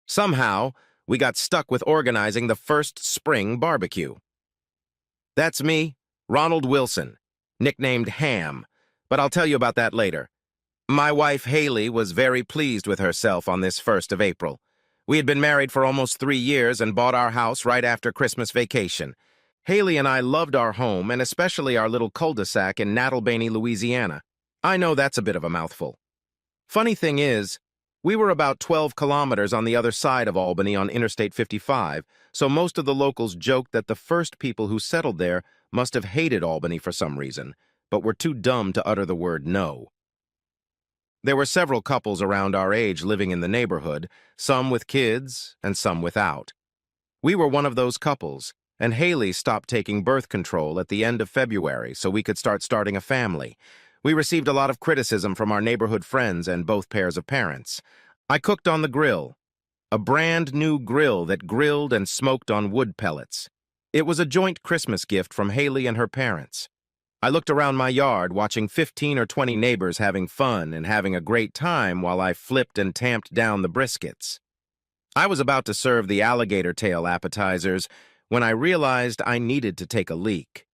Somehow, we got stuck with organizing the first spring barbecue. That's me, Ronald Wilson, nicknamed Ham, but I'll tell you about that later. My wife, Haley, was very pleased with herself on this 1st of April. We had been married for almost 3 years and bought our house right after Christmas vacation. Haley and I loved our home, and especially our little cul-de-sac in Nattlebany, Louisiana. I know that's a bit of a mouthful. Funny thing is, we were about 12 kilometers on the other side of Albany on Interstate 55, so most of the locals joked that the first people who settled there must have hated Albany for some reason, but were too dumb to utter the word no. There were several couples around our age living in the neighborhood, some with kids and some without. We were one of those couples, and Haley stopped taking birth control at the end of February so we could starting a family. We received a lot of criticism from our neighborhood friends and both pairs of parents. I cooked on the grill, a brand new grill that grilled and smoked on wood pellets. It was a joint Christmas gift from Haley and her parents. I looked around my yard watching 15 or 20 neighbors having fun and having a great time while I flipped and tamped down the briskets. I was about to serve the alligator tail appetizers when I realized I needed to take a leak.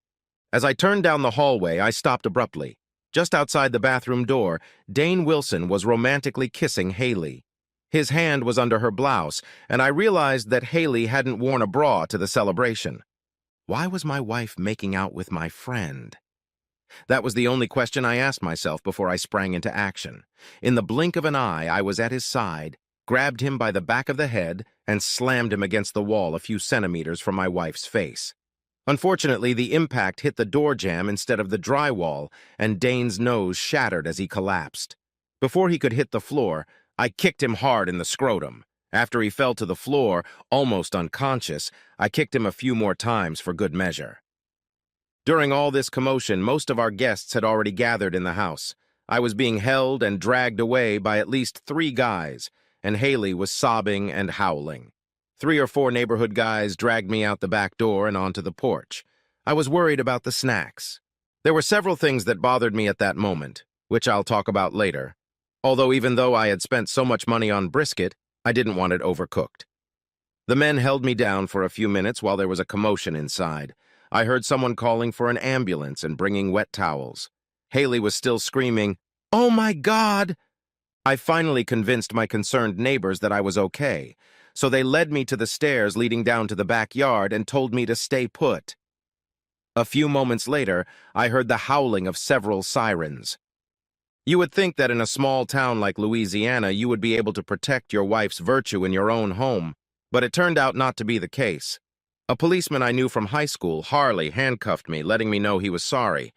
As I turned down the hallway, I stopped abruptly. Just outside the bathroom door, Dane Wilson was romantically kissing Haley. His hand was under her blouse, and I realized that Haley hadn't worn a bra to the celebration. Why was my wife making out with my friend? That was the only question I asked myself before I sprang into action. In the blink of an eye, I was at his side, grabbed him by the back of the head, and slammed him against the wall a few centimeters from my wife's face. Unfortunately, the impact hit the door jamb instead of the drywall, and Dane's nose shattered as he collapsed. Before he could hit the floor, I kicked him hard in the scrotum. After he fell to the floor, almost unconscious, I kicked him a few more times for good measure. During all this commotion, most of our guests had already gathered in the house. I was being held and dragged away by at least 3 guys, and Haley was sobbing and howling. 3 or 4 neighborhood guys dragged me out the back door and onto the porch. I was worried about the snacks. There were several things that bothered me at that moment, which I'll talk about later. Although even though I had spent so much money on brisket, I didn't want it overcooked. The men held me down for a few minutes while there was a commotion inside. I heard someone calling for an ambulance and bringing wet towels. Haley was still screaming, "Oh my God!" I finally convinced my concerned neighbors that I was okay, so they led me to the stairs leading down to the backyard and told me to stay put. A few moments later, I heard the howling of several sirens. You would think that in a small town like Louisiana, you would be able to protect your wife's virtue in your own home, but it turned out not to be the case. A policeman I knew from high school, Harley, handcuffed me, letting me know he was sorry.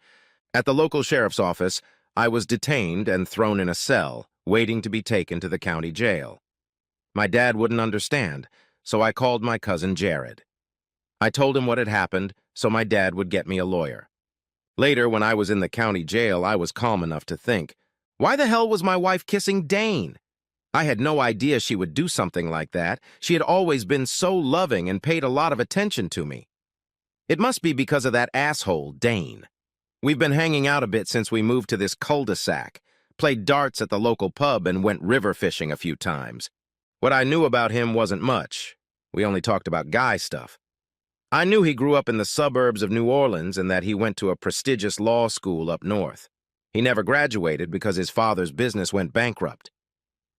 At the local sheriff's office, I was detained and thrown in a cell, waiting to be taken to the county jail. My dad wouldn't understand, so I called my cousin Jared. I told him what had happened, so my dad would get me a lawyer. Later, when I was in the county jail, I was calm enough to think, why the hell was my wife kissing Dane? I had no idea she would do something like that. She had always been so loving and paid a lot of attention to me. It must be because of that asshole, Dane. We've been hanging out a bit since we moved to this cul-de-sac, played darts at the local pub, and went river fishing a few times. What I knew about him wasn't much. We only talked about guy stuff. I knew he grew up in the suburbs of New Orleans and that he went to a prestigious law school up north. He never graduated because his father's business went bankrupt.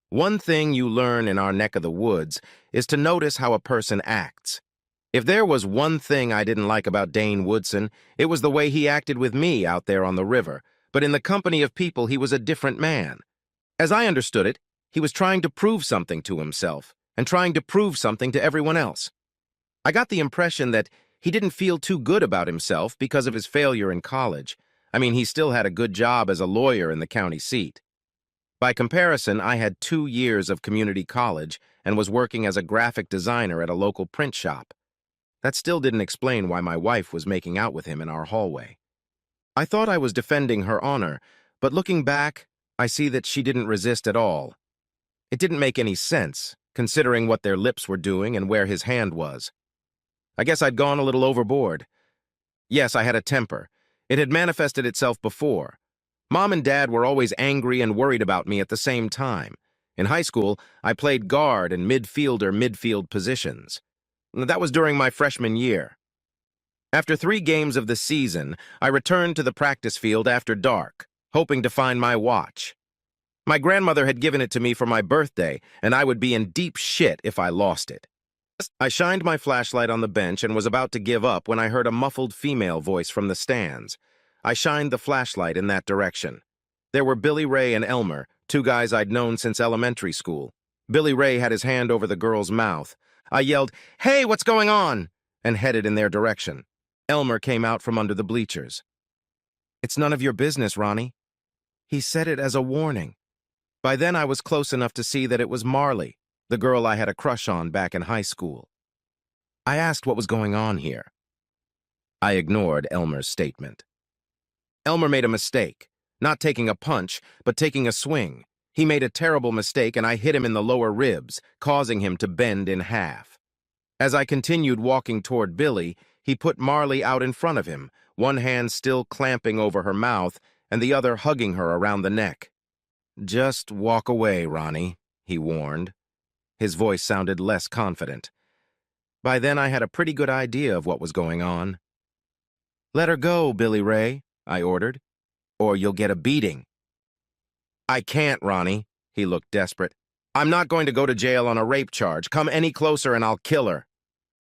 One thing you learn in our neck of the woods is to notice how a person acts. If there was one thing I didn't like about Dane Woodson, it was the way he acted with me out there on the river, but in the company of people he was a different man. As I understood it, he was trying to prove something to himself and trying to prove something to everyone else. I got the impression that he didn't feel too good about himself because of his failure in college. I mean, he still had a good job as a lawyer in the county seat. By comparison, I had 2 years of community college and was working as a graphic designer at a local print shop. That still didn't explain why my wife was making out with him in our hallway. I thought I was defending her honor, but looking back, I see that she didn't resist at all. It didn't make any sense, considering what their lips were doing and where his hand was. I guess I'd gone a little overboard. Yes, I had a temper. It had manifested itself before. Mom and Dad were always angry and worried about me at the same time. In high school, I played guard and midfield positions. That was during my freshman year. After 3 games of the season, I returned to the practice field after dark, hoping to find my watch. My grandmother had given it to me for my birthday, and I would be in deep shit if I lost it. I shined my flashlight on the bench and was about to give up when I heard a muffled female voice from the stands. I shined the flashlight in that direction. There were Billy Ray and Elmer, 2 guys I'd known since elementary school. Billy Ray had his hand over the girl's mouth. I yelled, "Hey, what's going on?" and headed in their direction. Elmer came out from under the bleachers. "It's none of your business, Ronnie." He said it as a warning. By then I was close enough to see that it was Marley, the girl I had a crush on back in high school. I asked what was going on here. I ignored Elmer's statement. Elmer made a mistake, not taking a punch, but taking a swing. He made a terrible mistake and I hit him in the lower ribs, causing him to bend in half. As I continued walking toward Billy, he put Marley out in front of him, one hand still clamping over her mouth and the other hugging her around the neck. "Just walk away, Ronnie," he warned. His voice sounded less confident. By then I had a pretty good idea of what was going on. "Let her go, Billy Ray," I ordered, "or you'll get a beating." "I can't, Ronnie." He looked desperate. "I'm not going to go to jail on a rape charge. Come any closer and I'll kill her."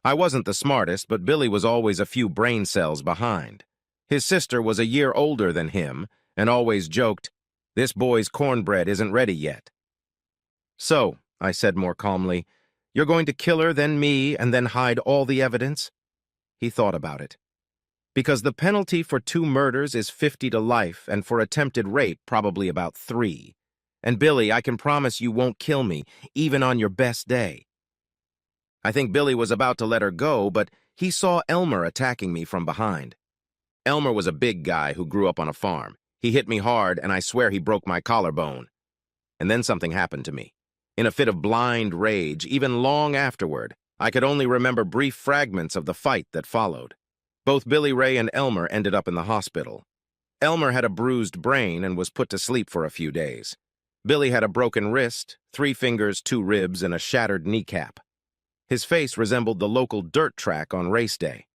I wasn't the smartest, but Billy was always a few brain cells behind. His sister was a year older than him and always joked, "This boy's cornbread isn't ready yet." "So," I said more calmly, "you're going to kill her, then me, and then hide all the evidence?" He thought about it. "Because the penalty for 2 murders is 50 to life, and for attempted rape probably about 3. And Billy, I can promise you won't kill me, even on your best day." I think Billy was about to let her go, but he saw Elmer attacking me from behind. Elmer was a big guy who grew up on a farm. He hit me hard, and I swear he broke my collarbone. And then something happened to me. In a fit of blind rage, even long afterward, I could only remember brief fragments of the fight that followed. Both Billy Ray and Elmer ended up in the hospital. Elmer had a bruised brain and was put to sleep for a few days. Billy had a broken wrist, 3 fingers, 2 ribs, and a shattered kneecap. His face resembled the local dirt track on race day.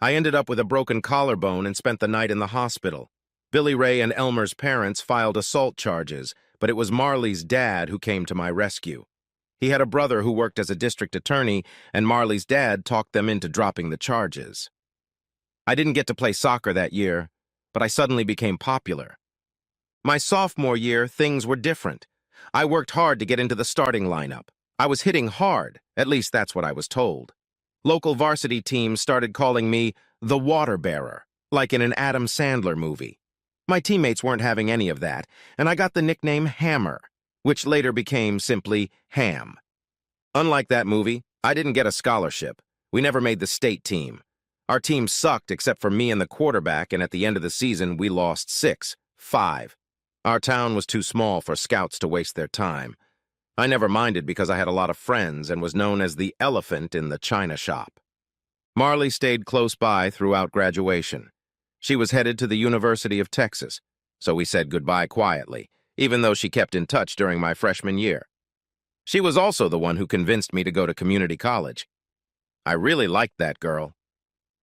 I ended up with a broken collarbone and spent the night in the hospital. Billy Ray and Elmer's parents filed assault charges, but it was Marley's dad who came to my rescue. He had a brother who worked as a district attorney, and Marley's dad talked them into dropping the charges. I didn't get to play soccer that year, but I suddenly became popular. My sophomore year, things were different. I worked hard to get into the starting lineup. I was hitting hard, at least that's what I was told. Local varsity teams started calling me the water bearer, like in an Adam Sandler movie. My teammates weren't having any of that, and I got the nickname Hammer, which later became simply Ham. Unlike that movie, I didn't get a scholarship. We never made the state team. Our team sucked except for me and the quarterback, and at the end of the season, we lost 6-5. Our town was too small for scouts to waste their time. I never minded because I had a lot of friends and was known as the elephant in the china shop. Marley stayed close by throughout graduation. She was headed to the University of Texas, so we said goodbye quietly, even though she kept in touch during my freshman year. She was also the one who convinced me to go to community college. I really liked that girl.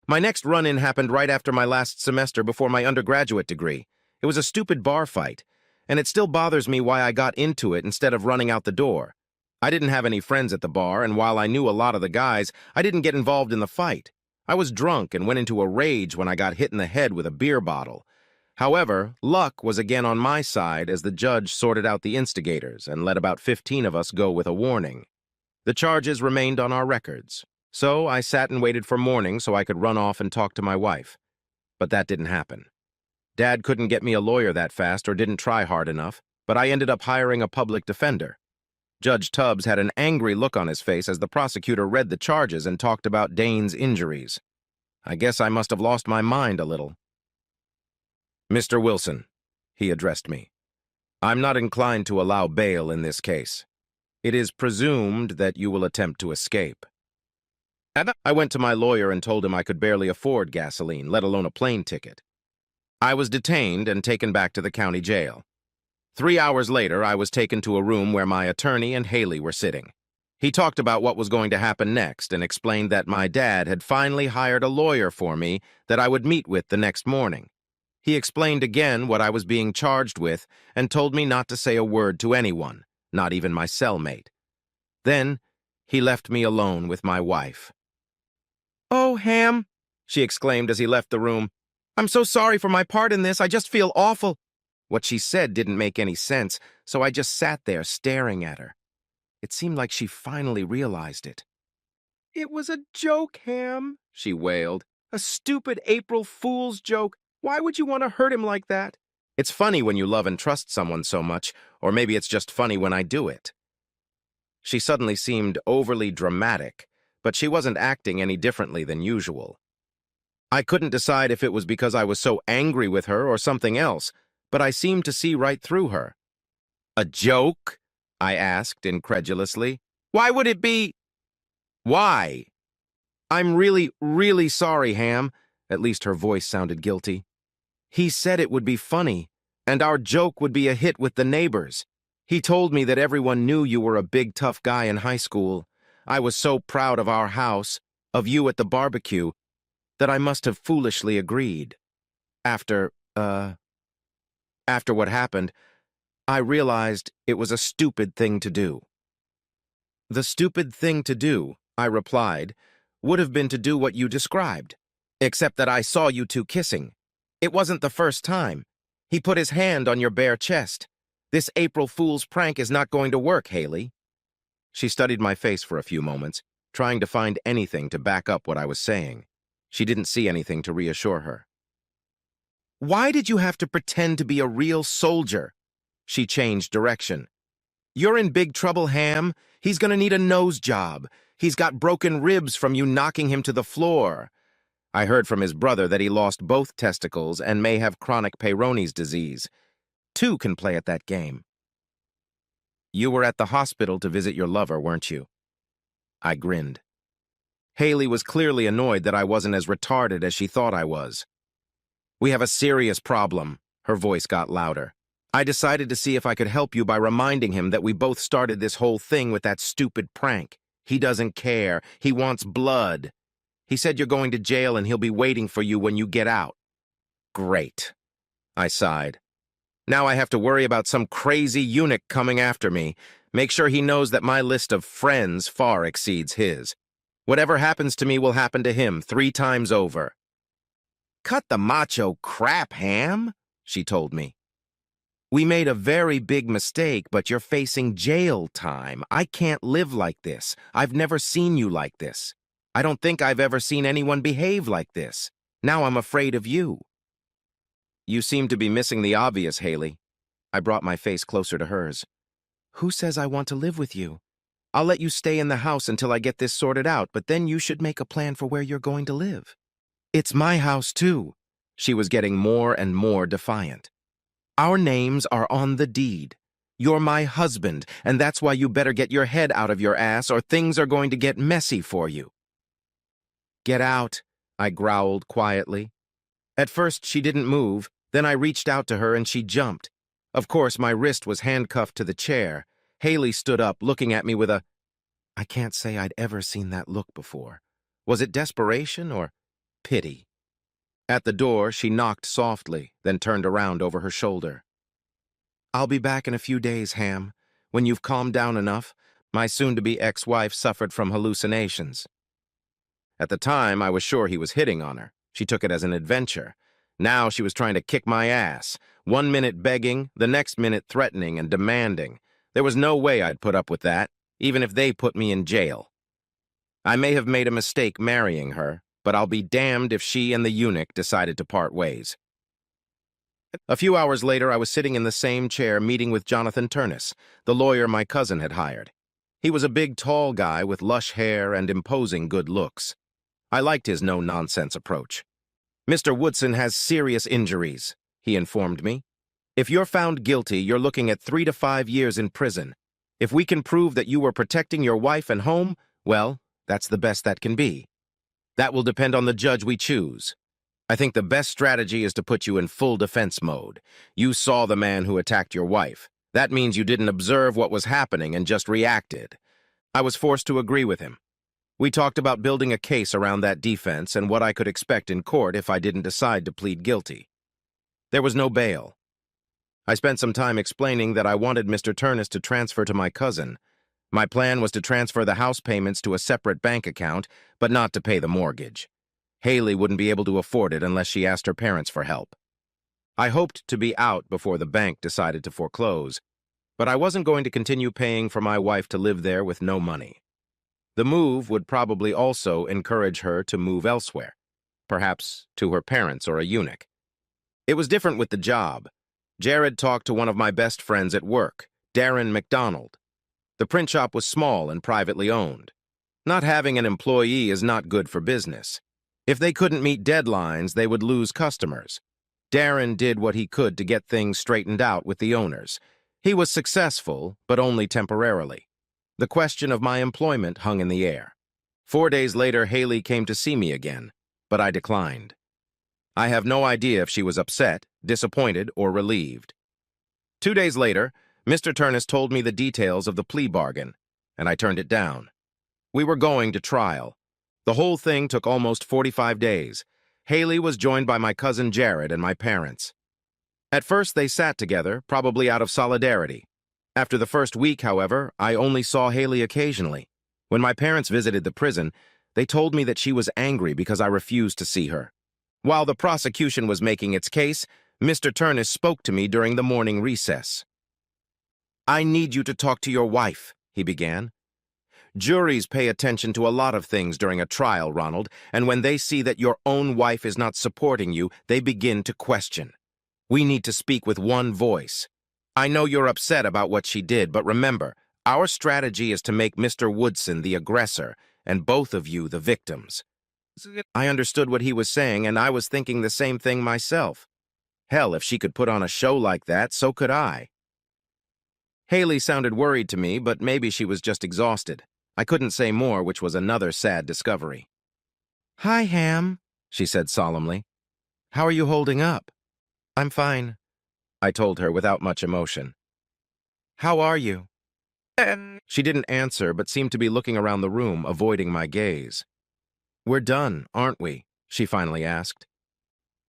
My next run-in happened right after my last semester before my undergraduate degree. It was a stupid bar fight, and it still bothers me why I got into it instead of running out the door. I didn't have any friends at the bar, and while I knew a lot of the guys, I didn't get involved in the fight. I was drunk and went into a rage when I got hit in the head with a beer bottle. However, luck was again on my side as the judge sorted out the instigators and let about 15 of us go with a warning. The charges remained on our records, so I sat and waited for morning so I could run off and talk to my wife. But that didn't happen. Dad couldn't get me a lawyer that fast or didn't try hard enough, but I ended up hiring a public defender. Judge Tubbs had an angry look on his face as the prosecutor read the charges and talked about Dane's injuries. I guess I must have lost my mind a little. "Mr. Wilson," he addressed me, "I'm not inclined to allow bail in this case. It is presumed that you will attempt to escape." I went to my lawyer and told him I could barely afford gasoline, let alone a plane ticket. I was detained and taken back to the county jail. 3 hours later, I was taken to a room where my attorney and Haley were sitting. He talked about what was going to happen next and explained that my dad had finally hired a lawyer for me that I would meet with the next morning. He explained again what I was being charged with and told me not to say a word to anyone, not even my cellmate. Then, he left me alone with my wife. "Oh, Ham," she exclaimed as he left the room. "I'm so sorry for my part in this. I just feel awful." What she said didn't make any sense, so I just sat there staring at her. It seemed like she finally realized it. "It was a joke, Ham," she wailed. "A stupid April Fool's joke. Why would you want to hurt him like that?" "It's funny when you love and trust someone so much, or maybe it's just funny when I do it." She suddenly seemed overly dramatic, but she wasn't acting any differently than usual. I couldn't decide if it was because I was so angry with her or something else, but I seemed to see right through her. "A joke?" I asked incredulously. "Why would it be?" "Why?" "I'm really, really sorry, Ham." At least her voice sounded guilty. "He said it would be funny, and our joke would be a hit with the neighbors. He told me that everyone knew you were a big, tough guy in high school. I was so proud of our house, of you at the barbecue, that I must have foolishly agreed. After what happened, I realized it was a stupid thing to do." "The stupid thing to do," I replied, "would have been to do what you described, except that I saw you two kissing. It wasn't the first time. He put his hand on your bare chest. This April Fool's prank is not going to work, Haley." She studied my face for a few moments, trying to find anything to back up what I was saying. She didn't see anything to reassure her. "Why did you have to pretend to be a real soldier?" She changed direction. "You're in big trouble, Ham. He's gonna need a nose job. He's got broken ribs from you knocking him to the floor. I heard from his brother that he lost both testicles and may have chronic Peyronie's disease. Two can play at that game." "You were at the hospital to visit your lover, weren't you?" I grinned. Haley was clearly annoyed that I wasn't as retarded as she thought I was. "We have a serious problem." Her voice got louder. "I decided to see if I could help you by reminding him that we both started this whole thing with that stupid prank. He doesn't care. He wants blood. He said you're going to jail and he'll be waiting for you when you get out." "Great," I sighed. "Now I have to worry about some crazy eunuch coming after me. Make sure he knows that my list of friends far exceeds his. Whatever happens to me will happen to him 3 times over." "Cut the macho crap, Ham," she told me. "We made a very big mistake, but you're facing jail time. I can't live like this. I've never seen you like this. I don't think I've ever seen anyone behave like this. Now I'm afraid of you." "You seem to be missing the obvious, Haley." I brought my face closer to hers. "Who says I want to live with you? I'll let you stay in the house until I get this sorted out, but then you should make a plan for where you're going to live." "It's my house, too." She was getting more and more defiant. "Our names are on the deed. You're my husband, and that's why you better get your head out of your ass or things are going to get messy for you." "Get out," I growled quietly. At first, she didn't move, then I reached out to her and she jumped. Of course, my wrist was handcuffed to the chair. Haley stood up, looking at me with a... I can't say I'd ever seen that look before. Was it desperation or pity? At the door, she knocked softly, then turned around over her shoulder. "I'll be back in a few days, Ham. When you've calmed down enough." My soon-to-be ex-wife suffered from hallucinations. At the time, I was sure he was hitting on her. She took it as an adventure. Now she was trying to kick my ass. 1 minute begging, the next minute threatening and demanding. There was no way I'd put up with that, even if they put me in jail. I may have made a mistake marrying her, but I'll be damned if she and the eunuch decided to part ways. A few hours later, I was sitting in the same chair meeting with Jonathan Turnus, the lawyer my cousin had hired. He was a big, tall guy with lush hair and imposing good looks. I liked his no-nonsense approach. "Mr. Woodson has serious injuries," he informed me. "If you're found guilty, you're looking at 3 to 5 years in prison. If we can prove that you were protecting your wife and home, well, that's the best that can be. That will depend on the judge we choose." I think the best strategy is to put you in full defense mode. You saw the man who attacked your wife. That means you didn't observe what was happening and just reacted. I was forced to agree with him. We talked about building a case around that defense and what I could expect in court if I didn't decide to plead guilty. There was no bail. I spent some time explaining that I wanted Mr. Turnus to transfer to my cousin. My plan was to transfer the house payments to a separate bank account, but not to pay the mortgage. Haley wouldn't be able to afford it unless she asked her parents for help. I hoped to be out before the bank decided to foreclose, but I wasn't going to continue paying for my wife to live there with no money. The move would probably also encourage her to move elsewhere, perhaps to her parents or a eunuch. It was different with the job. Jared talked to one of my best friends at work, Darren McDonald. The print shop was small and privately owned. Not having an employee is not good for business. If they couldn't meet deadlines, they would lose customers. Darren did what he could to get things straightened out with the owners. He was successful, but only temporarily. The question of my employment hung in the air. 4 days later, Haley came to see me again, but I declined. I have no idea if she was upset, disappointed, or relieved. 2 days later, Mr. Turnus told me the details of the plea bargain, and I turned it down. We were going to trial. The whole thing took almost 45 days. Haley was joined by my cousin Jared and my parents. At first, they sat together, probably out of solidarity. After the first week, however, I only saw Haley occasionally. When my parents visited the prison, they told me that she was angry because I refused to see her. While the prosecution was making its case, Mr. Turnus spoke to me during the morning recess. "I need you to talk to your wife," he began. "Juries pay attention to a lot of things during a trial, Ronald, and when they see that your own wife is not supporting you, they begin to question. We need to speak with one voice. I know you're upset about what she did, but remember, our strategy is to make Mr. Woodson the aggressor and both of you the victims." I understood what he was saying, and I was thinking the same thing myself. Hell, if she could put on a show like that, so could I. Haley sounded worried to me, but maybe she was just exhausted. I couldn't say more, which was another sad discovery. "Hi, Ham," she said solemnly. "How are you holding up?" "I'm fine," I told her without much emotion. "How are you?" She didn't answer, but seemed to be looking around the room, avoiding my gaze. "We're done, aren't we?" she finally asked.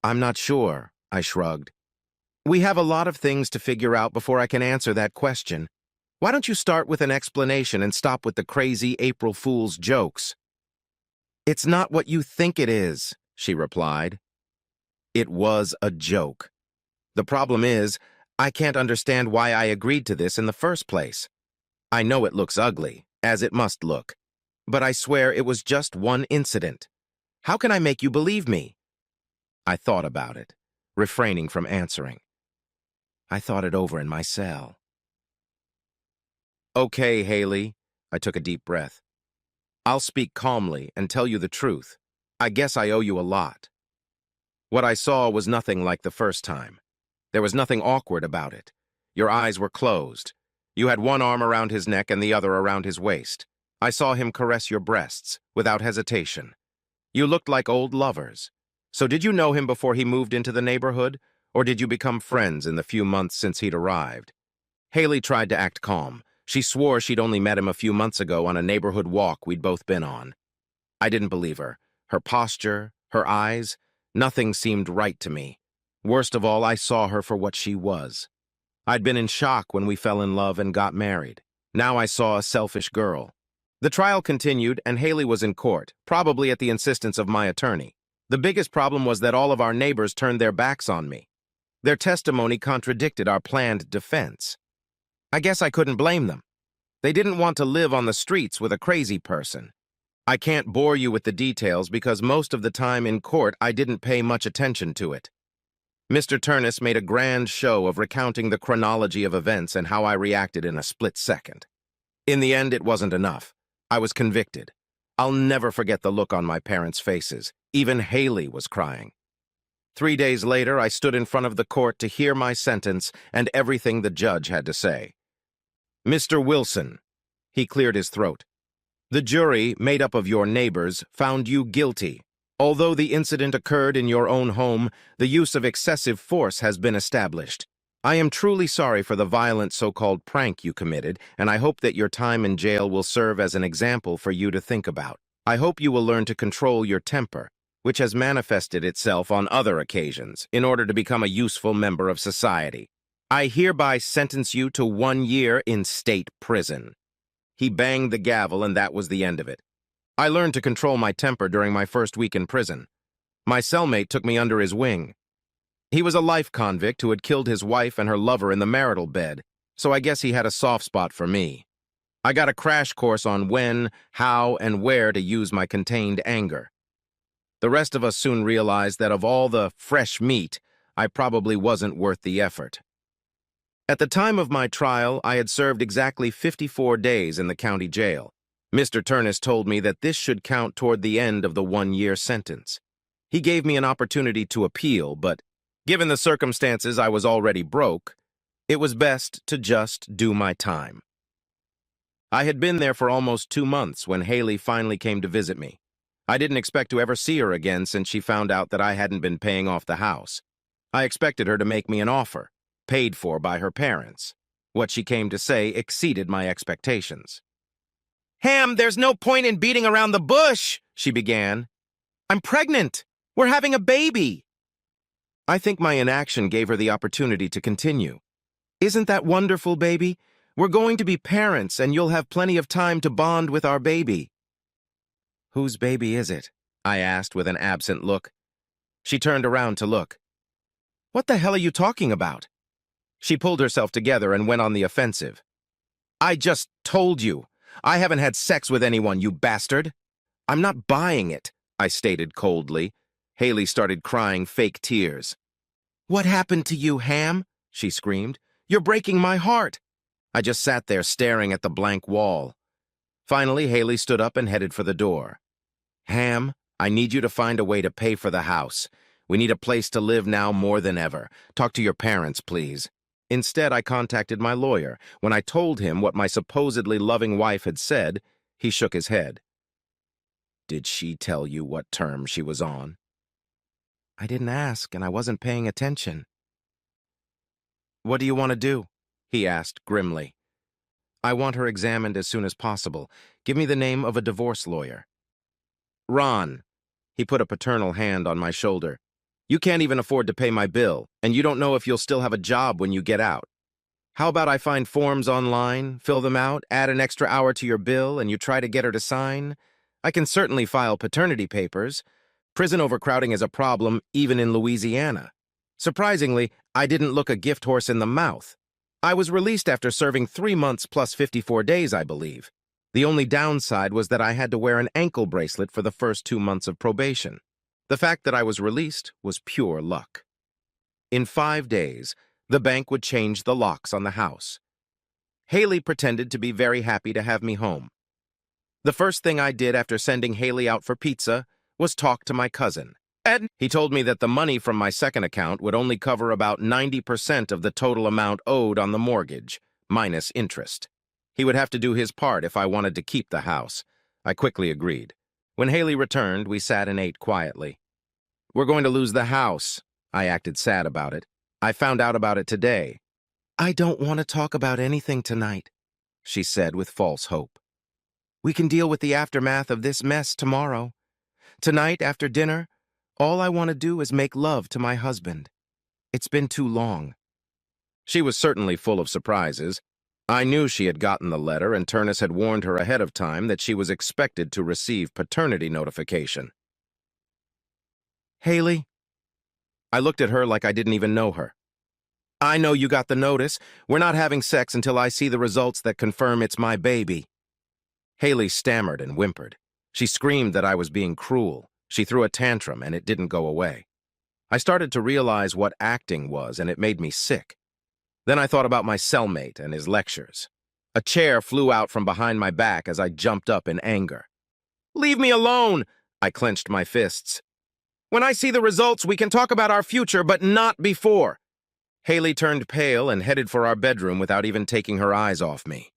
"I'm not sure," I shrugged. "We have a lot of things to figure out before I can answer that question. Why don't you start with an explanation and stop with the crazy April Fool's jokes?" "It's not what you think it is," she replied. It was a joke. The problem is, I can't understand why I agreed to this in the first place. I know it looks ugly, as it must look, but I swear it was just one incident. How can I make you believe me? I thought about it, refraining from answering. I thought it over in my cell. "Okay, Haley," I took a deep breath. "I'll speak calmly and tell you the truth. I guess I owe you a lot." What I saw was nothing like the first time. There was nothing awkward about it. Your eyes were closed. You had one arm around his neck and the other around his waist. I saw him caress your breasts, without hesitation. You looked like old lovers. So did you know him before he moved into the neighborhood, or did you become friends in the few months since he'd arrived? Haley tried to act calm. She swore she'd only met him a few months ago on a neighborhood walk we'd both been on. I didn't believe her. Her posture, her eyes, nothing seemed right to me. Worst of all, I saw her for what she was. I'd been in shock when we fell in love and got married. Now I saw a selfish girl. The trial continued, and Haley was in court, probably at the insistence of my attorney. The biggest problem was that all of our neighbors turned their backs on me. Their testimony contradicted our planned defense. I guess I couldn't blame them. They didn't want to live on the streets with a crazy person. I can't bore you with the details because most of the time in court I didn't pay much attention to it. Mr. Turnus made a grand show of recounting the chronology of events and how I reacted in a split second. In the end, it wasn't enough. I was convicted. I'll never forget the look on my parents' faces. Even Haley was crying. 3 days later, I stood in front of the court to hear my sentence and everything the judge had to say. "Mr. Wilson," he cleared his throat, "the jury, made up of your neighbors, found you guilty. Although the incident occurred in your own home, the use of excessive force has been established. I am truly sorry for the violent so-called prank you committed, and I hope that your time in jail will serve as an example for you to think about. I hope you will learn to control your temper, which has manifested itself on other occasions, in order to become a useful member of society. I hereby sentence you to 1 year in state prison." He banged the gavel, and that was the end of it. I learned to control my temper during my first week in prison. My cellmate took me under his wing. He was a life convict who had killed his wife and her lover in the marital bed, so I guess he had a soft spot for me. I got a crash course on when, how, and where to use my contained anger. The rest of us soon realized that of all the fresh meat, I probably wasn't worth the effort. At the time of my trial, I had served exactly 54 days in the county jail. Mr. Turnus told me that this should count toward the end of the 1-year sentence. He gave me an opportunity to appeal, but given the circumstances, I was already broke. It was best to just do my time. I had been there for almost 2 months when Haley finally came to visit me. I didn't expect to ever see her again since she found out that I hadn't been paying off the house. I expected her to make me an offer, paid for by her parents. What she came to say exceeded my expectations. "Ham, there's no point in beating around the bush," she began. "I'm pregnant. We're having a baby." I think my inaction gave her the opportunity to continue. "Isn't that wonderful, baby? We're going to be parents, and you'll have plenty of time to bond with our baby." "Whose baby is it?" I asked with an absent look. She turned around to look. "What the hell are you talking about?" She pulled herself together and went on the offensive. "I just told you. I haven't had sex with anyone, you bastard." "I'm not buying it," I stated coldly. Haley started crying fake tears. "What happened to you, Ham?" she screamed. "You're breaking my heart." I just sat there staring at the blank wall. Finally, Haley stood up and headed for the door. "Ham, I need you to find a way to pay for the house. We need a place to live now more than ever. Talk to your parents, please." Instead, I contacted my lawyer. When I told him what my supposedly loving wife had said, he shook his head. "Did she tell you what term she was on?" "I didn't ask, and I wasn't paying attention." "What do you want to do?" he asked grimly. "I want her examined as soon as possible. Give me the name of a divorce lawyer." "Ron." He put a paternal hand on my shoulder. "You can't even afford to pay my bill, and you don't know if you'll still have a job when you get out. How about I find forms online, fill them out, add an extra hour to your bill, and you try to get her to sign? I can certainly file paternity papers. Prison overcrowding is a problem even in Louisiana. Surprisingly, I didn't look a gift horse in the mouth. I was released after serving 3 months plus 54 days, I believe. The only downside was that I had to wear an ankle bracelet for the first 2 months of probation. The fact that I was released was pure luck. In 5 days, the bank would change the locks on the house. Haley pretended to be very happy to have me home. The first thing I did after sending Haley out for pizza was talk to my cousin, Ed. He told me that the money from my second account would only cover about 90% of the total amount owed on the mortgage, minus interest. He would have to do his part if I wanted to keep the house. I quickly agreed. When Haley returned, we sat and ate quietly. "We're going to lose the house." I acted sad about it. "I found out about it today." "I don't want to talk about anything tonight," she said with false hope. "We can deal with the aftermath of this mess tomorrow. Tonight, after dinner, all I want to do is make love to my husband. It's been too long." She was certainly full of surprises. I knew she had gotten the letter, and Turnus had warned her ahead of time that she was expected to receive paternity notification. "Haley?" I looked at her like I didn't even know her. "I know you got the notice. We're not having sex until I see the results that confirm it's my baby." Haley stammered and whimpered. She screamed that I was being cruel. She threw a tantrum, and it didn't go away. I started to realize what acting was, and it made me sick. Then I thought about my cellmate and his lectures. A chair flew out from behind my back as I jumped up in anger. "Leave me alone!" I clenched my fists. "When I see the results, we can talk about our future, but not before." Haley turned pale and headed for our bedroom without even taking her eyes off me.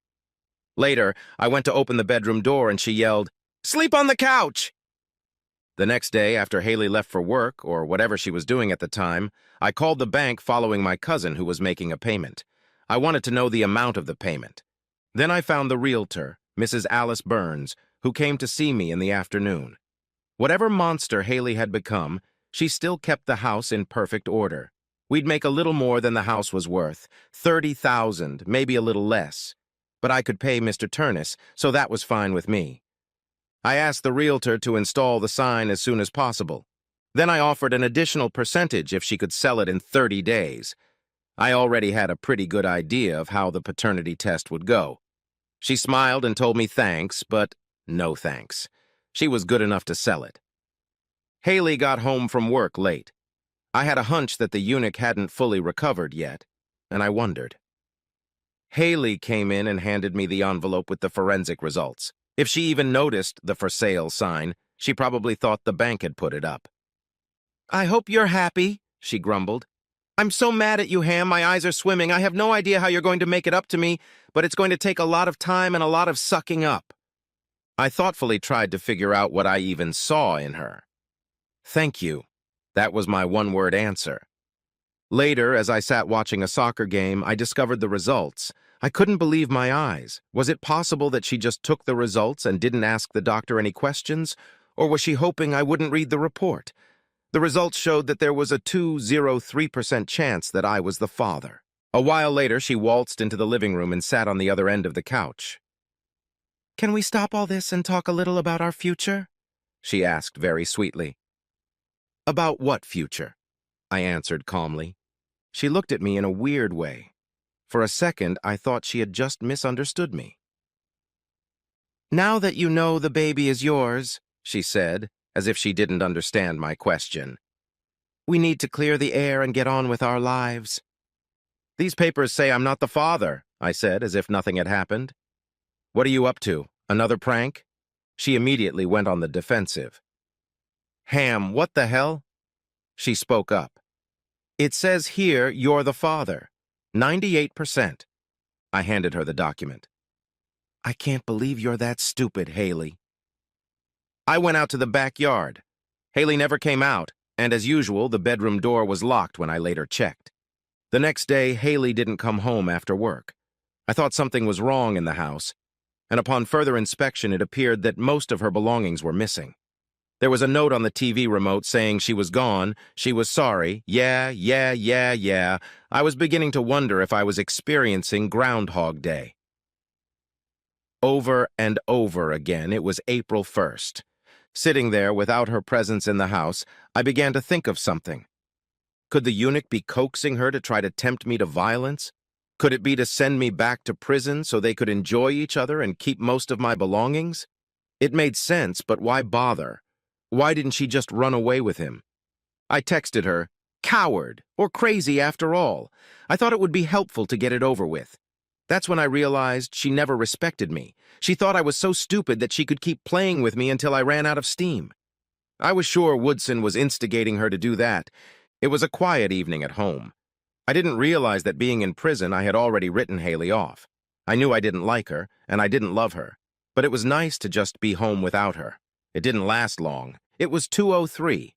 Later, I went to open the bedroom door and she yelled, "Sleep on the couch!" The next day, after Haley left for work, or whatever she was doing at the time, I called the bank following my cousin who was making a payment. I wanted to know the amount of the payment. Then I found the realtor, Mrs. Alice Burns, who came to see me in the afternoon. Whatever monster Haley had become, she still kept the house in perfect order. We'd make a little more than the house was worth, $30,000, maybe a little less. But I could pay Mr. Turnus, so that was fine with me. I asked the realtor to install the sign as soon as possible. Then I offered an additional percentage if she could sell it in 30 days. I already had a pretty good idea of how the paternity test would go. She smiled and told me thanks, but no thanks. She was good enough to sell it. Haley got home from work late. I had a hunch that the eunuch hadn't fully recovered yet, and I wondered. Haley came in and handed me the envelope with the forensic results. If she even noticed the for sale sign, she probably thought the bank had put it up. "I hope you're happy," she grumbled. "I'm so mad at you, Ham. My eyes are swimming. I have no idea how you're going to make it up to me, but it's going to take a lot of time and a lot of sucking up." I thoughtfully tried to figure out what I even saw in her. "Thank you." That was my one-word answer. Later, as I sat watching a soccer game, I discovered the results. I couldn't believe my eyes. Was it possible that she just took the results and didn't ask the doctor any questions? Or was she hoping I wouldn't read the report? The results showed that there was a 203% chance that I was the father. A while later, she waltzed into the living room and sat on the other end of the couch. "Can we stop all this and talk a little about our future?" she asked very sweetly. "About what future?" I answered calmly. She looked at me in a weird way. For a second, I thought she had just misunderstood me. "Now that you know the baby is yours," she said, as if she didn't understand my question, "we need to clear the air and get on with our lives." "These papers say I'm not the father," I said, as if nothing had happened. "What are you up to? Another prank?" She immediately went on the defensive. "Ham, what the hell?" She spoke up. "It says here you're the father. 98%. I handed her the document. "I can't believe you're that stupid, Haley." I went out to the backyard. Haley never came out, and as usual, the bedroom door was locked when I later checked. The next day, Haley didn't come home after work. I thought something was wrong in the house, and upon further inspection, it appeared that most of her belongings were missing. There was a note on the TV remote saying she was gone, she was sorry, yeah. I was beginning to wonder if I was experiencing Groundhog Day. Over and over again, it was April 1st. Sitting there without her presence in the house, I began to think of something. Could the eunuch be coaxing her to try to tempt me to violence? Could it be to send me back to prison so they could enjoy each other and keep most of my belongings? It made sense, but why bother? Why didn't she just run away with him? I texted her, "Coward, or crazy after all. I thought it would be helpful to get it over with." That's when I realized she never respected me. She thought I was so stupid that she could keep playing with me until I ran out of steam. I was sure Woodson was instigating her to do that. It was a quiet evening at home. I didn't realize that being in prison, I had already written Haley off. I knew I didn't like her, and I didn't love her, but it was nice to just be home without her. It didn't last long. It was 2:03.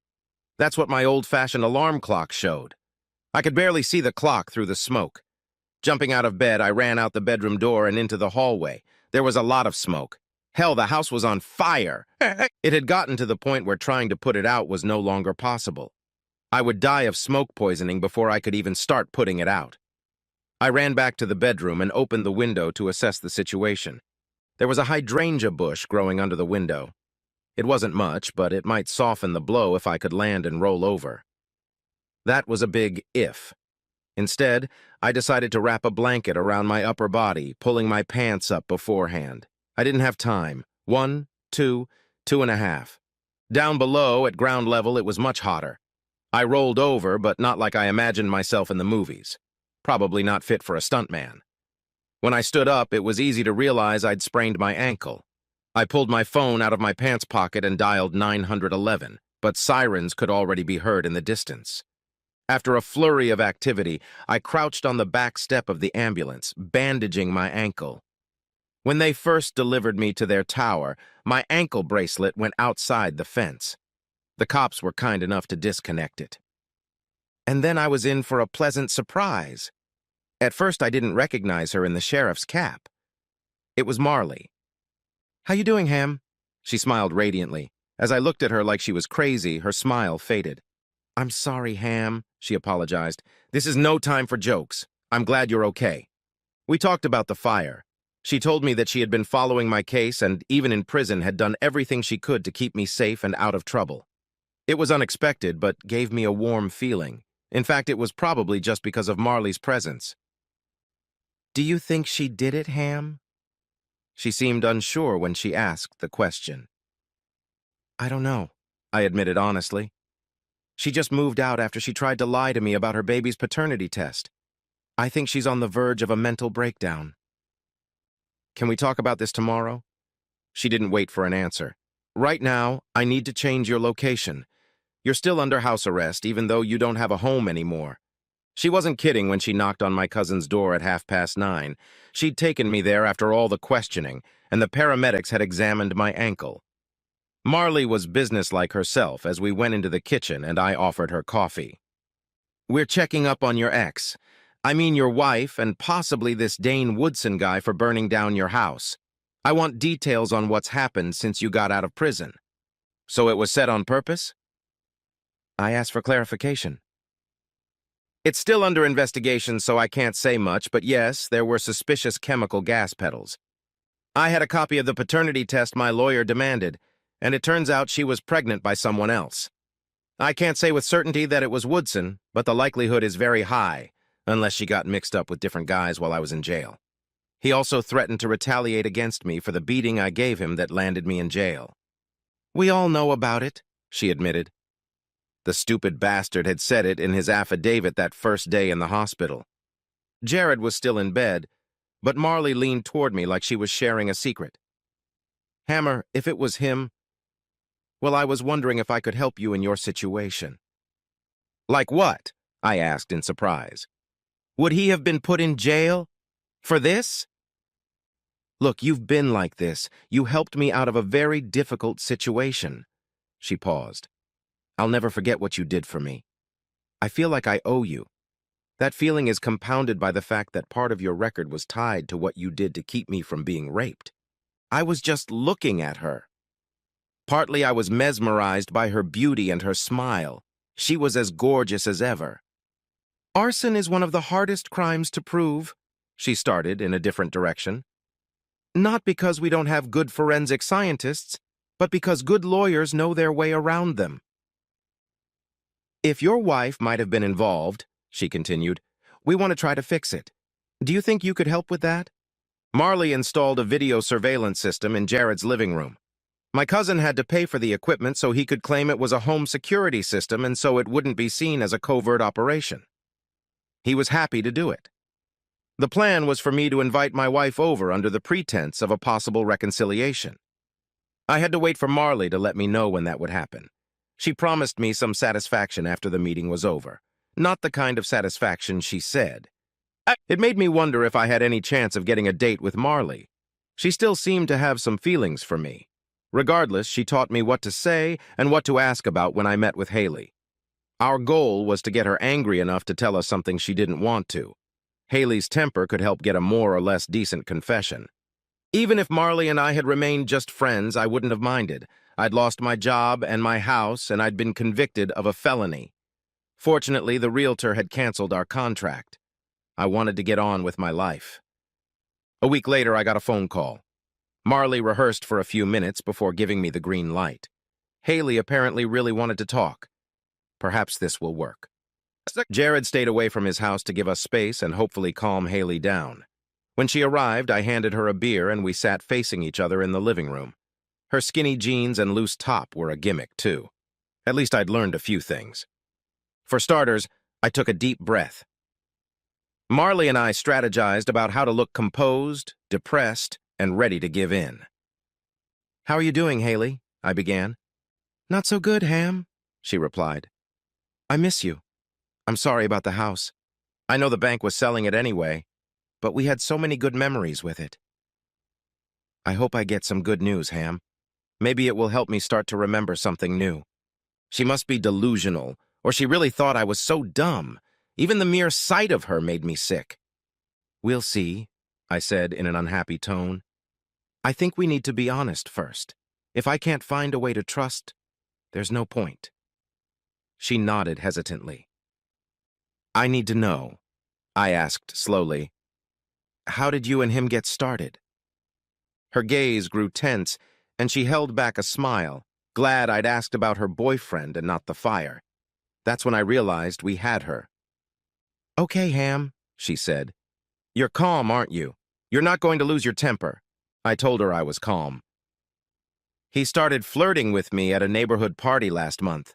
That's what my old-fashioned alarm clock showed. I could barely see the clock through the smoke. Jumping out of bed, I ran out the bedroom door and into the hallway. There was a lot of smoke. Hell, the house was on fire. It had gotten to the point where trying to put it out was no longer possible. I would die of smoke poisoning before I could even start putting it out. I ran back to the bedroom and opened the window to assess the situation. There was a hydrangea bush growing under the window. It wasn't much, but it might soften the blow if I could land and roll over. That was a big if. Instead, I decided to wrap a blanket around my upper body, pulling my pants up beforehand. I didn't have time. 1, 2, 2.5. Down below, at ground level, it was much hotter. I rolled over, but not like I imagined myself in the movies. Probably not fit for a stuntman. When I stood up, it was easy to realize I'd sprained my ankle. I pulled my phone out of my pants pocket and dialed 911, but sirens could already be heard in the distance. After a flurry of activity, I crouched on the back step of the ambulance, bandaging my ankle. When they first delivered me to their tower, my ankle bracelet went outside the fence. The cops were kind enough to disconnect it. And then I was in for a pleasant surprise. At first, I didn't recognize her in the sheriff's cap. It was Marley. "How you doing, Ham?" She smiled radiantly. As I looked at her like she was crazy, her smile faded. "I'm sorry, Ham," she apologized. "This is no time for jokes. I'm glad you're okay." We talked about the fire. She told me that she had been following my case and, even in prison, had done everything she could to keep me safe and out of trouble. It was unexpected, but gave me a warm feeling. In fact, it was probably just because of Marley's presence. "Do you think she did it, Ham?" She seemed unsure when she asked the question. "I don't know," I admitted honestly. "She just moved out after she tried to lie to me about her baby's paternity test. I think she's on the verge of a mental breakdown." "Can we talk about this tomorrow?" She didn't wait for an answer. "Right now, I need to change your location. You're still under house arrest, even though you don't have a home anymore." She wasn't kidding when she knocked on my cousin's door at 9:30. She'd taken me there after all the questioning, and the paramedics had examined my ankle. Marley was businesslike herself as we went into the kitchen and I offered her coffee. "We're checking up on your ex. I mean your wife and possibly this Dane Woodson guy for burning down your house. I want details on what's happened since you got out of prison." "So it was said on purpose?" I asked for clarification. "It's still under investigation, so I can't say much, but yes, there were suspicious chemical gas pedals. I had a copy of the paternity test my lawyer demanded, and it turns out she was pregnant by someone else. I can't say with certainty that it was Woodson, but the likelihood is very high, unless she got mixed up with different guys while I was in jail. He also threatened to retaliate against me for the beating I gave him that landed me in jail." "We all know about it," she admitted. The stupid bastard had said it in his affidavit that first day in the hospital. Jared was still in bed, but Marley leaned toward me like she was sharing a secret. "Hammer, if it was him, well, I was wondering if I could help you in your situation." "Like what?" I asked in surprise. "Would he have been put in jail? For this?" "Look, you've been like this. You helped me out of a very difficult situation." She paused. "I'll never forget what you did for me. I feel like I owe you. That feeling is compounded by the fact that part of your record was tied to what you did to keep me from being raped. I was just looking at her. Partly I was mesmerized by her beauty and her smile. She was as gorgeous as ever. Arson is one of the hardest crimes to prove," she started in a different direction. "Not because we don't have good forensic scientists, but because good lawyers know their way around them. If your wife might have been involved," she continued, "we want to try to fix it. Do you think you could help with that?" Marley installed a video surveillance system in Jared's living room. My cousin had to pay for the equipment so he could claim it was a home security system and so it wouldn't be seen as a covert operation. He was happy to do it. The plan was for me to invite my wife over under the pretense of a possible reconciliation. I had to wait for Marley to let me know when that would happen. She promised me some satisfaction after the meeting was over. Not the kind of satisfaction she said. It made me wonder if I had any chance of getting a date with Marley. She still seemed to have some feelings for me. Regardless, she taught me what to say and what to ask about when I met with Haley. Our goal was to get her angry enough to tell us something she didn't want to. Haley's temper could help get a more or less decent confession. Even if Marley and I had remained just friends, I wouldn't have minded. I'd lost my job and my house, and I'd been convicted of a felony. Fortunately, the realtor had canceled our contract. I wanted to get on with my life. A week later, I got a phone call. Marley rehearsed for a few minutes before giving me the green light. Haley apparently really wanted to talk. Perhaps this will work. Jared stayed away from his house to give us space and hopefully calm Haley down. When she arrived, I handed her a beer and we sat facing each other in the living room. Her skinny jeans and loose top were a gimmick, too. At least I'd learned a few things. For starters, I took a deep breath. Marley and I strategized about how to look composed, depressed, and ready to give in. "How are you doing, Haley?" I began. "Not so good, Ham," she replied. "I miss you. I'm sorry about the house. I know the bank was selling it anyway, but we had so many good memories with it." "I hope I get some good news, Ham. Maybe it will help me start to remember something new." She must be delusional, or she really thought I was so dumb. Even the mere sight of her made me sick. "We'll see," I said in an unhappy tone. "I think we need to be honest first. If I can't find a way to trust, there's no point." She nodded hesitantly. "I need to know," I asked slowly. "How did you and him get started?" Her gaze grew tense, and she held back a smile, glad I'd asked about her boyfriend and not the fire. That's when I realized we had her. "Okay, Ham," she said. "You're calm, aren't you? You're not going to lose your temper." I told her I was calm. "He started flirting with me at a neighborhood party last month."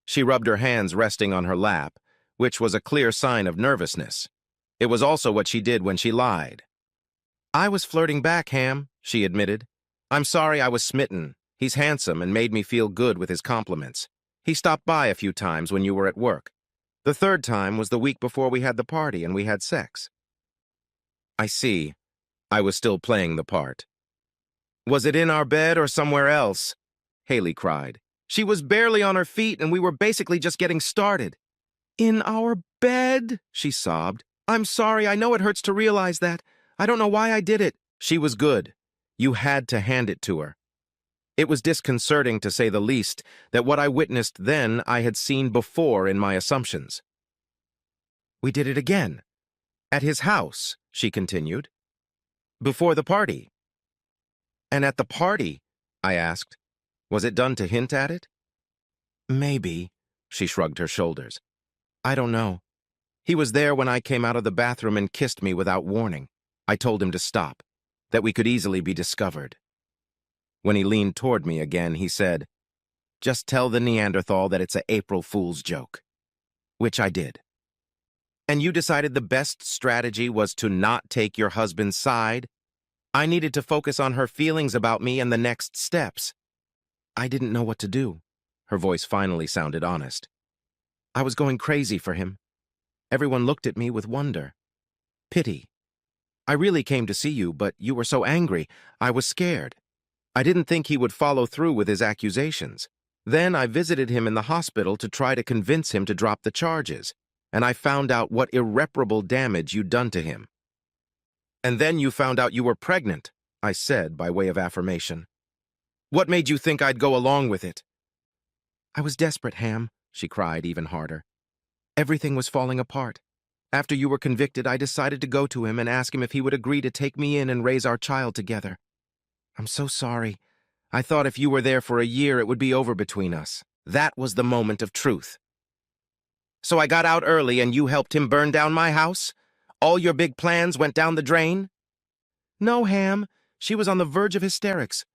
She rubbed her hands resting on her lap, which was a clear sign of nervousness. It was also what she did when she lied. "I was flirting back, Ham," she admitted. "I'm sorry I was smitten. He's handsome and made me feel good with his compliments. He stopped by a few times when you were at work. The third time was the week before we had the party and we had sex." "I see." I was still playing the part. "Was it in our bed or somewhere else?" Haley cried. "She was barely on her feet and we were basically just getting started." "In our bed?" she sobbed. "I'm sorry, I know it hurts to realize that. I don't know why I did it." "She was good. You had to hand it to her." It was disconcerting, to say the least, that what I witnessed then I had seen before in my assumptions. "We did it again. At his house," she continued. "Before the party." "And at the party," I asked, "was it done to hint at it?" "Maybe," she shrugged her shoulders. "I don't know. He was there when I came out of the bathroom and kissed me without warning. I told him to stop, that we could easily be discovered." When he leaned toward me again, he said, "Just tell the Neanderthal that it's a April Fool's joke." Which I did. "And you decided the best strategy was to not take your husband's side?" "I needed to focus on her feelings about me and the next steps." "I didn't know what to do." Her voice finally sounded honest. "I was going crazy for him. Everyone looked at me with wonder. Pity. I really came to see you, but you were so angry, I was scared. I didn't think he would follow through with his accusations. Then I visited him in the hospital to try to convince him to drop the charges, and I found out what irreparable damage you'd done to him." "And then you found out you were pregnant," I said by way of affirmation. "What made you think I'd go along with it?" "I was desperate, Ham," she cried even harder. "Everything was falling apart. After you were convicted, I decided to go to him and ask him if he would agree to take me in and raise our child together. I'm so sorry. I thought if you were there for a year, it would be over between us." That was the moment of truth. "So I got out early and you helped him burn down my house? All your big plans went down the drain?" "No, Ham. She was on the verge of hysterics."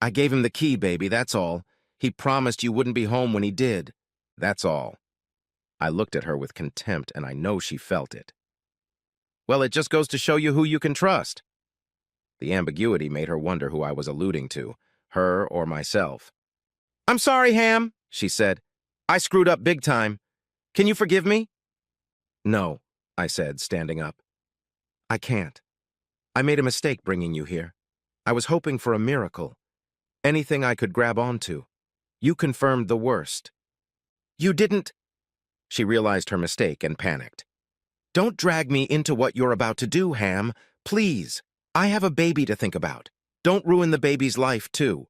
"I gave him the key, baby, that's all. He promised you wouldn't be home when he did. That's all." I looked at her with contempt, and I know she felt it. "Well, it just goes to show you who you can trust." The ambiguity made her wonder who I was alluding to, her or myself. "I'm sorry, Ham," she said. "I screwed up big time. Can you forgive me?" "No," I said, standing up. "I can't. I made a mistake bringing you here. I was hoping for a miracle. Anything I could grab onto. You confirmed the worst." "You didn't—" She realized her mistake and panicked. "Don't drag me into what you're about to do, Ham. Please. I have a baby to think about. Don't ruin the baby's life, too."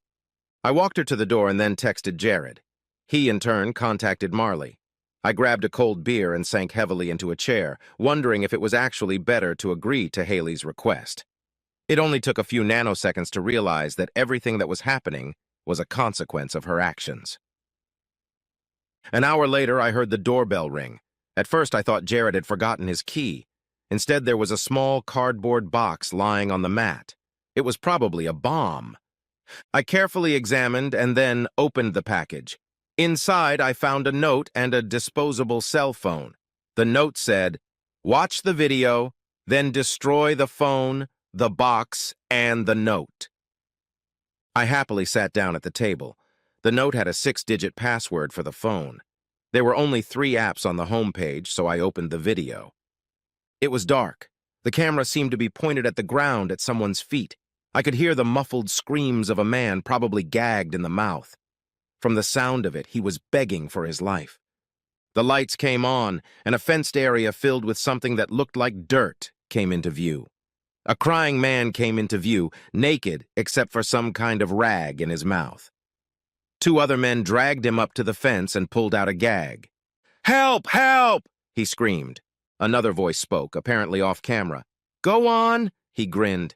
I walked her to the door and then texted Jared. He, in turn, contacted Marley. I grabbed a cold beer and sank heavily into a chair, wondering if it was actually better to agree to Haley's request. It only took a few nanoseconds to realize that everything that was happening was a consequence of her actions. An hour later, I heard the doorbell ring. At first, I thought Jared had forgotten his key. Instead, there was a small cardboard box lying on the mat. It was probably a bomb. I carefully examined and then opened the package. Inside, I found a note and a disposable cell phone. The note said, "Watch the video, then destroy the phone, the box, and the note." I happily sat down at the table. The note had a 6-digit password for the phone. There were only 3 apps on the home page, so I opened the video. It was dark. The camera seemed to be pointed at the ground at someone's feet. I could hear the muffled screams of a man, probably gagged in the mouth. From the sound of it, he was begging for his life. The lights came on, and a fenced area filled with something that looked like dirt came into view. A crying man came into view, naked except for some kind of rag in his mouth. Two other men dragged him up to the fence and pulled out a gag. "Help! Help!" he screamed. Another voice spoke, apparently off camera. "Go on," he grinned.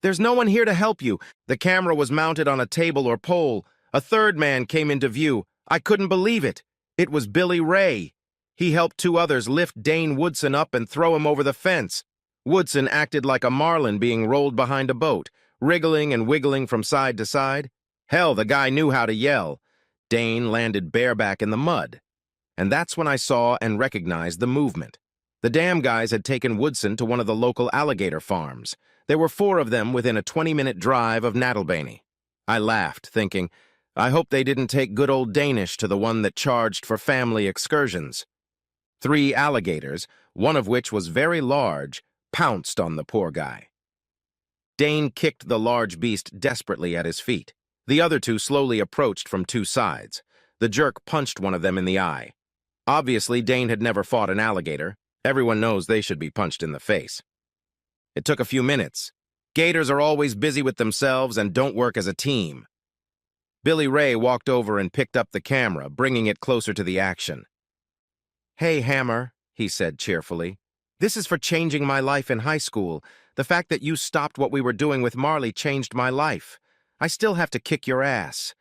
"There's no one here to help you." The camera was mounted on a table or pole. A third man came into view. I couldn't believe it. It was Billy Ray. He helped two others lift Dane Woodson up and throw him over the fence. Woodson acted like a marlin being rolled behind a boat, wriggling and wiggling from side to side. Hell, the guy knew how to yell. Dane landed bareback in the mud. And that's when I saw and recognized the movement. The damn guys had taken Woodson to one of the local alligator farms. There were 4 of them within a 20-minute drive of Nattlebany. I laughed, thinking, I hope they didn't take good old Danish to the one that charged for family excursions. 3 alligators, one of which was very large, pounced on the poor guy. Dane kicked the large beast desperately at his feet. The other 2 slowly approached from 2 sides. The jerk punched one of them in the eye. Obviously, Dane had never fought an alligator. Everyone knows they should be punched in the face. It took a few minutes. Gators are always busy with themselves and don't work as a team. Billy Ray walked over and picked up the camera, bringing it closer to the action. "Hey, Hammer," he said cheerfully. "This is for changing my life in high school. The fact that you stopped what we were doing with Marley changed my life. I still have to kick your ass.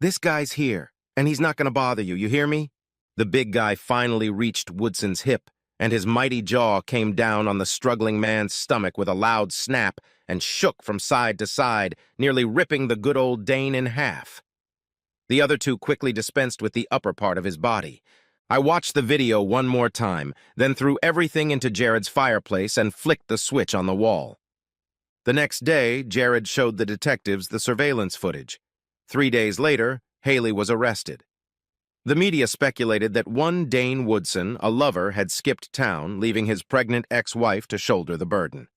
This guy's here, and he's not going to bother you, you hear me?" The big guy finally reached Woodson's hip, and his mighty jaw came down on the struggling man's stomach with a loud snap and shook from side to side, nearly ripping the good old Dane in half. The other 2 quickly dispensed with the upper part of his body. I watched the video one more time, then threw everything into Jared's fireplace and flicked the switch on the wall. The next day, Jared showed the detectives the surveillance footage. 3 days later, Haley was arrested. The media speculated that one Dane Woodson, a lover, had skipped town, leaving his pregnant ex-wife to shoulder the burden.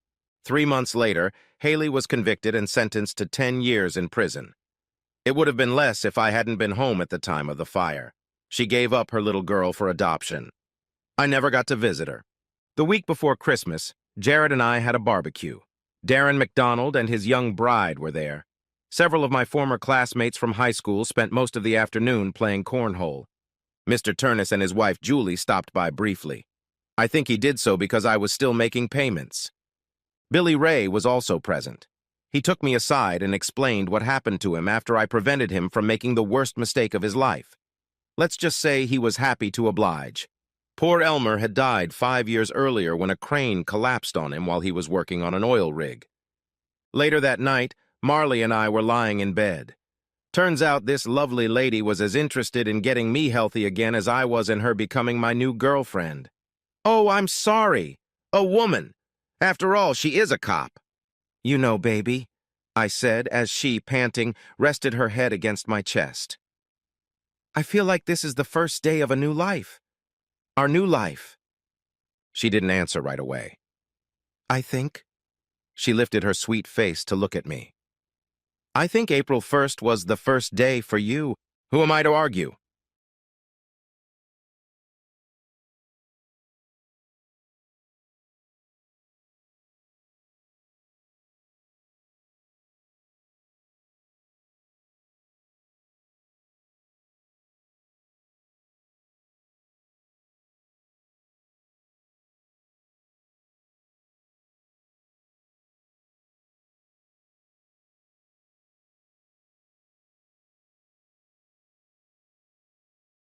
3 months later, Haley was convicted and sentenced to 10 years in prison. It would have been less if I hadn't been home at the time of the fire. She gave up her little girl for adoption. I never got to visit her. The week before Christmas, Jared and I had a barbecue. Darren McDonald and his young bride were there. Several of my former classmates from high school spent most of the afternoon playing cornhole. Mr. Turnus and his wife Julie stopped by briefly. I think he did so because I was still making payments. Billy Ray was also present. He took me aside and explained what happened to him after I prevented him from making the worst mistake of his life. Let's just say he was happy to oblige. Poor Elmer had died 5 years earlier when a crane collapsed on him while he was working on an oil rig. Later that night, Marley and I were lying in bed. Turns out this lovely lady was as interested in getting me healthy again as I was in her becoming my new girlfriend. "Oh, I'm sorry. A woman. After all, she is a cop." "You know, baby," I said as she, panting, rested her head against my chest. "I feel like this is the first day of a new life. Our new life." She didn't answer right away. "I think." She lifted her sweet face to look at me. "I think April 1st was the first day for you. Who am I to argue?